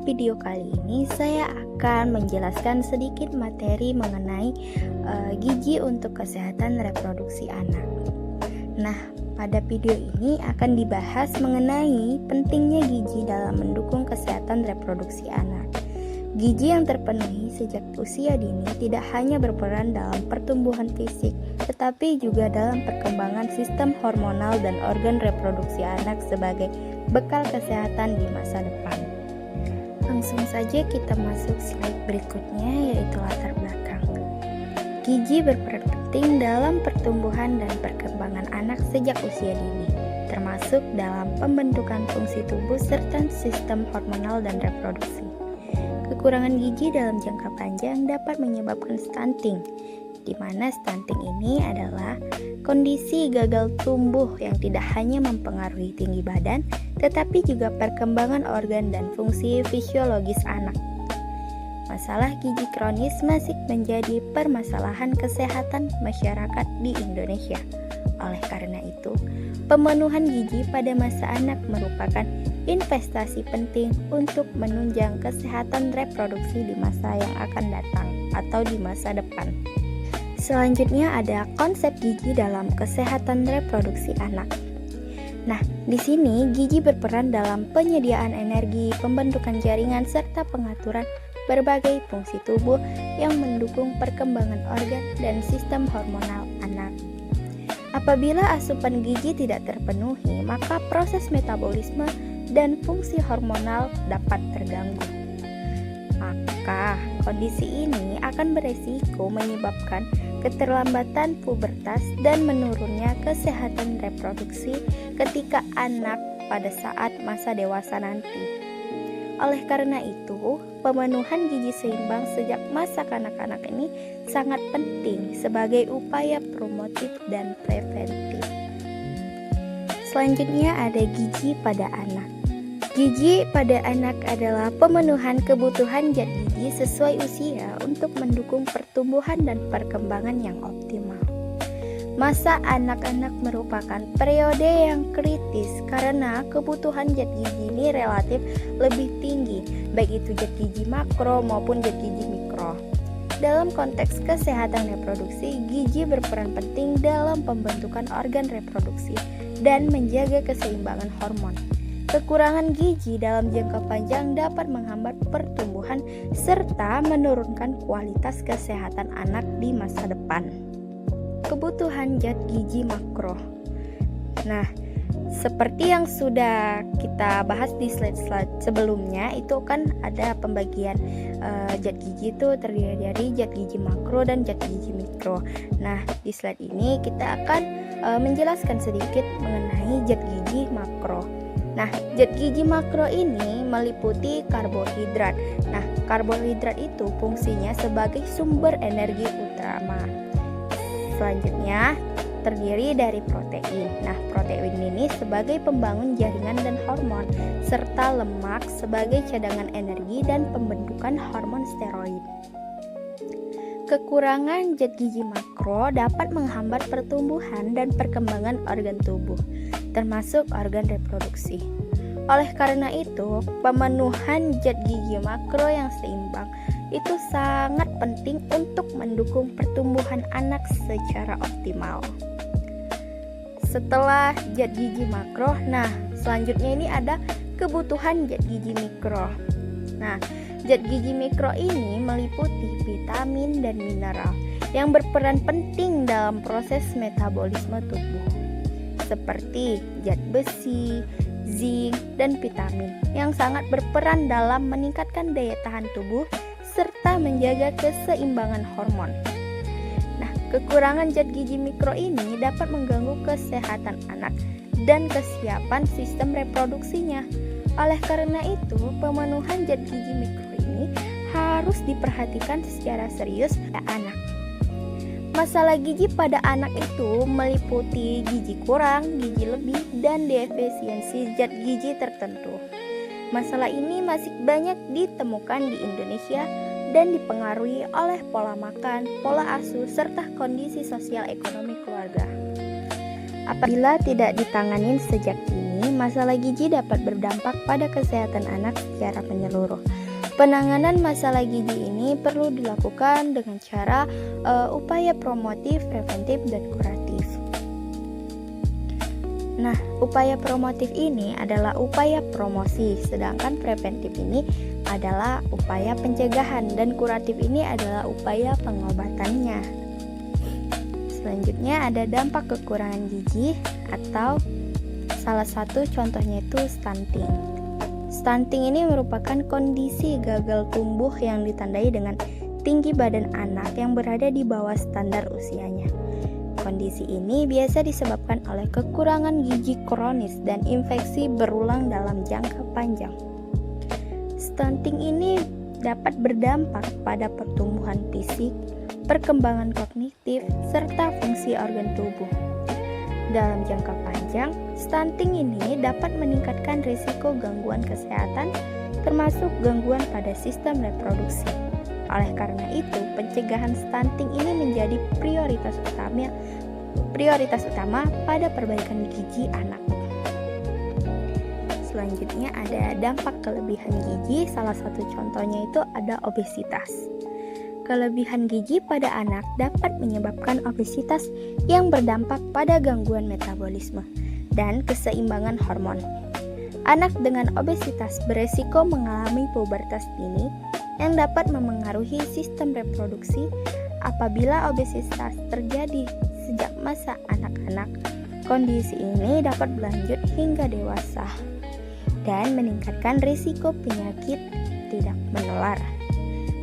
video kali ini saya akan menjelaskan sedikit materi mengenai gizi untuk kesehatan reproduksi anak. Nah, pada video ini akan dibahas mengenai pentingnya gizi dalam mendukung kesehatan reproduksi anak. Gizi yang terpenuhi sejak usia dini tidak hanya berperan dalam pertumbuhan fisik, tetapi juga dalam perkembangan sistem hormonal dan organ reproduksi anak sebagai bekal kesehatan di masa depan. Langsung saja kita masuk slide berikutnya, yaitu latar belakang. Gizi berperan penting dalam pertumbuhan dan perkembangan anak sejak usia dini, termasuk dalam pembentukan fungsi tubuh serta sistem hormonal dan reproduksi. Kekurangan gizi dalam jangka panjang dapat menyebabkan stunting, di mana stunting ini adalah kondisi gagal tumbuh yang tidak hanya mempengaruhi tinggi badan, tetapi juga perkembangan organ dan fungsi fisiologis anak. Masalah gizi kronis masih menjadi permasalahan kesehatan masyarakat di Indonesia. Oleh karena itu, pemenuhan gizi pada masa anak merupakan investasi penting untuk menunjang kesehatan reproduksi di masa yang akan datang atau di masa depan. Selanjutnya ada konsep gizi dalam kesehatan reproduksi anak. Nah, di sini gizi berperan dalam penyediaan energi, pembentukan jaringan, serta pengaturan berbagai fungsi tubuh yang mendukung perkembangan organ dan sistem hormonal anak. Apabila asupan gizi tidak terpenuhi, maka proses metabolisme dan fungsi hormonal dapat terganggu. Maka, kondisi ini akan beresiko menyebabkan keterlambatan pubertas dan menurunnya kesehatan reproduksi ketika anak pada saat masa dewasa nanti. Oleh karena itu, pemenuhan gizi seimbang sejak masa kanak-kanak ini sangat penting sebagai upaya promotif dan preventif. Selanjutnya ada gizi pada anak. Gizi pada anak adalah pemenuhan kebutuhan zat gizi sesuai usia untuk mendukung pertumbuhan dan perkembangan yang optimal. Masa anak-anak merupakan periode yang kritis karena kebutuhan zat gizi ini relatif lebih tinggi, baik itu zat gizi makro maupun zat gizi mikro. Dalam konteks kesehatan reproduksi, gizi berperan penting dalam pembentukan organ reproduksi dan menjaga keseimbangan hormon. Kekurangan gizi dalam jangka panjang dapat menghambat pertumbuhan serta menurunkan kualitas kesehatan anak di masa depan. Kebutuhan zat gizi makro. Nah, seperti yang sudah kita bahas di slide-slide sebelumnya, itu kan ada pembagian zat gizi itu terdiri dari zat gizi makro dan zat gizi mikro. Nah, di slide ini kita akan menjelaskan sedikit mengenai zat gizi makro. Nah, zat gizi makro ini meliputi karbohidrat. Nah, karbohidrat itu fungsinya sebagai sumber energi utama. Selanjutnya, terdiri dari protein. Nah, protein ini sebagai pembangun jaringan dan hormon, serta lemak sebagai cadangan energi dan pembentukan hormon steroid. Kekurangan zat gizi makro dapat menghambat pertumbuhan dan perkembangan organ tubuh, termasuk organ reproduksi. Oleh karena itu, pemenuhan zat gizi makro yang seimbang itu sangat penting untuk mendukung pertumbuhan anak secara optimal. Setelah zat gizi makro, nah selanjutnya ini ada kebutuhan zat gizi mikro. Nah, zat gizi mikro ini meliputi vitamin dan mineral yang berperan penting dalam proses metabolisme tubuh, seperti zat besi, zinc, dan vitamin yang sangat berperan dalam meningkatkan daya tahan tubuh serta menjaga keseimbangan hormon. Nah, kekurangan zat gizi mikro ini dapat mengganggu kesehatan anak dan kesiapan sistem reproduksinya. Oleh karena itu, pemenuhan zat gizi mikro ini harus diperhatikan secara serius pada anak. Masalah gizi pada anak itu meliputi gizi kurang, gizi lebih, dan defisiensi zat gizi tertentu. Masalah ini masih banyak ditemukan di Indonesia dan dipengaruhi oleh pola makan, pola asuh, serta kondisi sosial ekonomi keluarga. Apabila tidak ditangani sejak dini, masalah gizi dapat berdampak pada kesehatan anak secara menyeluruh. Penanganan masalah gizi ini perlu dilakukan dengan cara upaya promotif, preventif, dan kuratif. Nah, upaya promotif ini adalah upaya promosi, sedangkan preventif ini adalah upaya pencegahan, dan kuratif ini adalah upaya pengobatannya. Selanjutnya ada dampak kekurangan gizi, atau salah satu contohnya itu stunting. Stunting ini merupakan kondisi gagal tumbuh yang ditandai dengan tinggi badan anak yang berada di bawah standar usianya. Kondisi ini biasa disebabkan oleh kekurangan gizi kronis dan infeksi berulang dalam jangka panjang. Stunting ini dapat berdampak pada pertumbuhan fisik, perkembangan kognitif, serta fungsi organ tubuh. Dalam jangka panjang, stunting ini dapat meningkatkan risiko gangguan kesehatan, termasuk gangguan pada sistem reproduksi. Oleh karena itu, pencegahan stunting ini menjadi prioritas utama pada perbaikan gizi anak. Selanjutnya ada dampak kelebihan gizi, salah satu contohnya itu ada obesitas. Kelebihan gizi pada anak dapat menyebabkan obesitas yang berdampak pada gangguan metabolisme dan keseimbangan hormon. Anak dengan obesitas beresiko mengalami pubertas dini yang dapat memengaruhi sistem reproduksi. Apabila obesitas terjadi sejak masa anak-anak, kondisi ini dapat berlanjut hingga dewasa dan meningkatkan risiko penyakit tidak menular.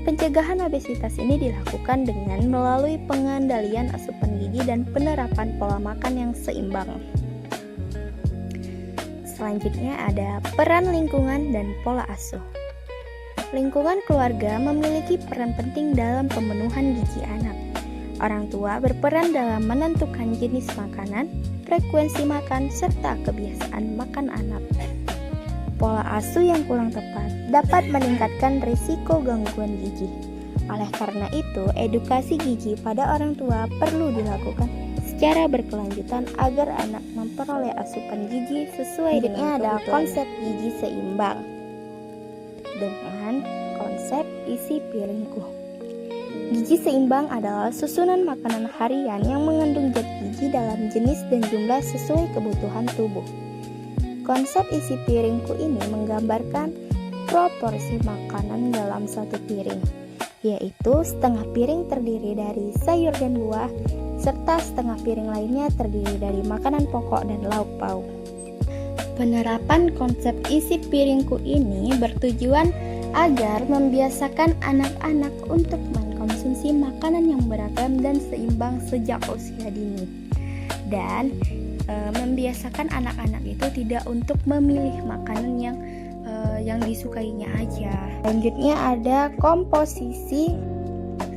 Pencegahan obesitas ini dilakukan dengan melalui pengendalian asupan gizi dan penerapan pola makan yang seimbang. Selanjutnya ada peran lingkungan dan pola asuh. Lingkungan keluarga memiliki peran penting dalam pemenuhan gizi anak. Orang tua berperan dalam menentukan jenis makanan, frekuensi makan, serta kebiasaan makan anak. Pola asuh yang kurang tepat dapat meningkatkan risiko gangguan gizi. Oleh karena itu, edukasi gizi pada orang tua perlu dilakukan secara berkelanjutan agar anak memperoleh asupan gizi sesuai dengan ada konsep gizi seimbang dengan konsep isi piringku. Gizi seimbang adalah susunan makanan harian yang mengandung zat gizi dalam jenis dan jumlah sesuai kebutuhan tubuh. Konsep isi piringku ini menggambarkan proporsi makanan dalam satu piring, yaitu setengah piring terdiri dari sayur dan buah, serta setengah piring lainnya terdiri dari makanan pokok dan lauk pauk. Penerapan konsep isi piringku ini bertujuan agar membiasakan anak-anak untuk mengkonsumsi makanan yang beragam dan seimbang sejak usia dini, dan membiasakan anak-anak itu tidak untuk memilih makanan yang disukainya aja. Selanjutnya ada komposisi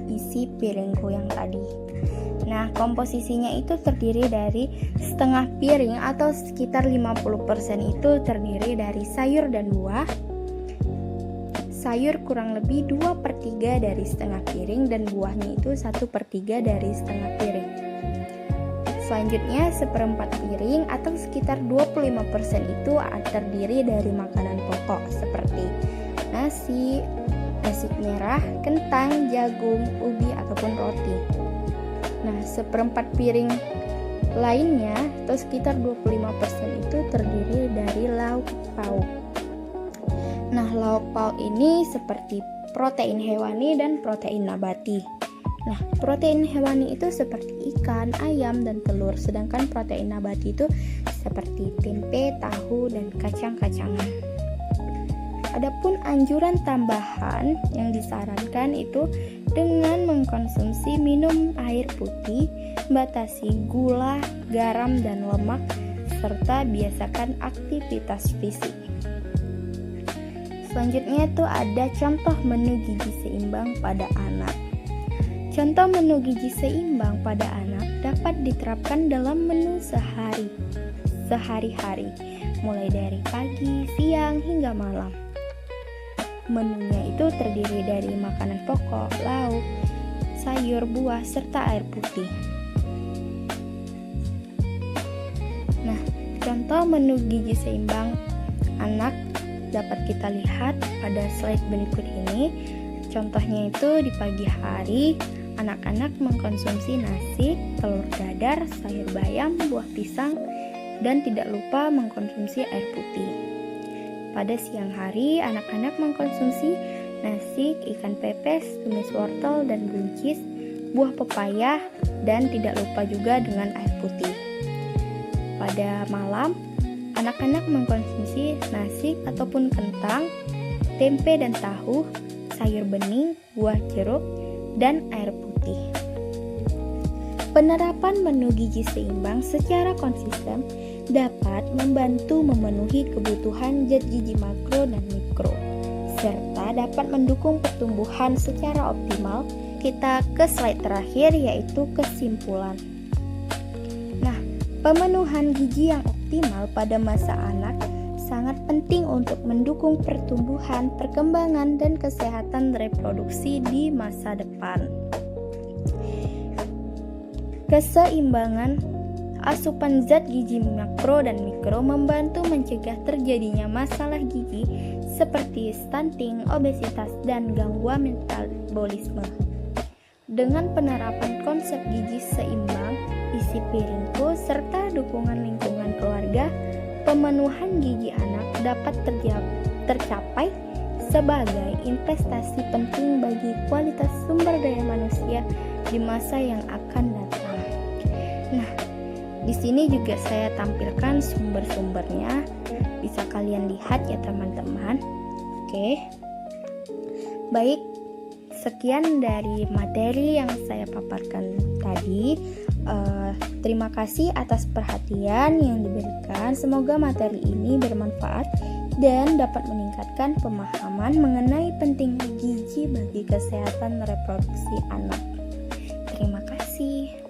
isi piringku yang tadi. Nah, komposisinya itu terdiri dari setengah piring atau sekitar 50% itu terdiri dari sayur dan buah. Sayur kurang lebih 2/3 dari setengah piring dan buahnya itu 1/3 dari setengah piring. Selanjutnya 1/4 piring atau sekitar 25% itu terdiri dari makanan pokok seperti nasi merah, kentang, jagung, ubi ataupun roti. Nah, 1/4 piring lainnya atau sekitar 25% itu terdiri dari lauk pauk. Nah, lauk pauk ini seperti protein hewani dan protein nabati. Nah, protein hewani itu seperti ikan, ayam, dan telur, sedangkan protein nabati itu seperti tempe, tahu, dan kacang-kacangan. Adapun anjuran tambahan yang disarankan itu dengan mengkonsumsi minum air putih, batasi gula, garam, dan lemak, serta biasakan aktivitas fisik. Selanjutnya itu ada contoh menu gizi seimbang pada anak. Contoh menu gizi seimbang pada anak dapat diterapkan dalam menu sehari-hari, mulai dari pagi, siang, hingga malam. Menunya itu terdiri dari makanan pokok, lauk, sayur, buah, serta air putih. Nah, contoh Contoh menu gizi seimbang anak dapat kita lihat pada slide berikut ini. Contohnya itu di pagi hari, anak-anak mengkonsumsi nasi, telur dadar, sayur bayam, buah pisang, dan tidak lupa mengkonsumsi air putih. Pada siang hari, anak-anak mengkonsumsi nasi, ikan pepes, tumis wortel dan buncis, buah pepaya, dan tidak lupa juga dengan air putih. Pada malam, anak-anak mengkonsumsi nasi ataupun kentang, tempe dan tahu, sayur bening, buah jeruk, dan air putih. Penerapan menu gizi seimbang secara konsisten dapat membantu memenuhi kebutuhan zat gizi makro dan mikro, serta dapat mendukung pertumbuhan secara optimal. Kita ke slide terakhir, yaitu kesimpulan. Nah, pemenuhan gizi yang optimal pada masa anak sangat penting untuk mendukung pertumbuhan, perkembangan, dan kesehatan reproduksi di masa depan. Keseimbangan asupan zat gizi makro dan mikro membantu mencegah terjadinya masalah gizi seperti stunting, obesitas, dan gangguan metabolisme. Dengan penerapan konsep gizi seimbang, isi piringku, serta dukungan lingkungan keluarga, pemenuhan gizi anak dapat tercapai sebagai investasi penting bagi kualitas sumber daya manusia di masa yang akan datang. Nah, di sini juga saya tampilkan sumber-sumbernya, bisa kalian lihat ya teman-teman. Oke, baik, sekian dari materi yang saya paparkan tadi. Terima kasih atas perhatian yang diberikan. Semoga materi ini bermanfaat dan dapat meningkatkan pemahaman mengenai pentingnya gizi bagi kesehatan reproduksi anak. Terima kasih.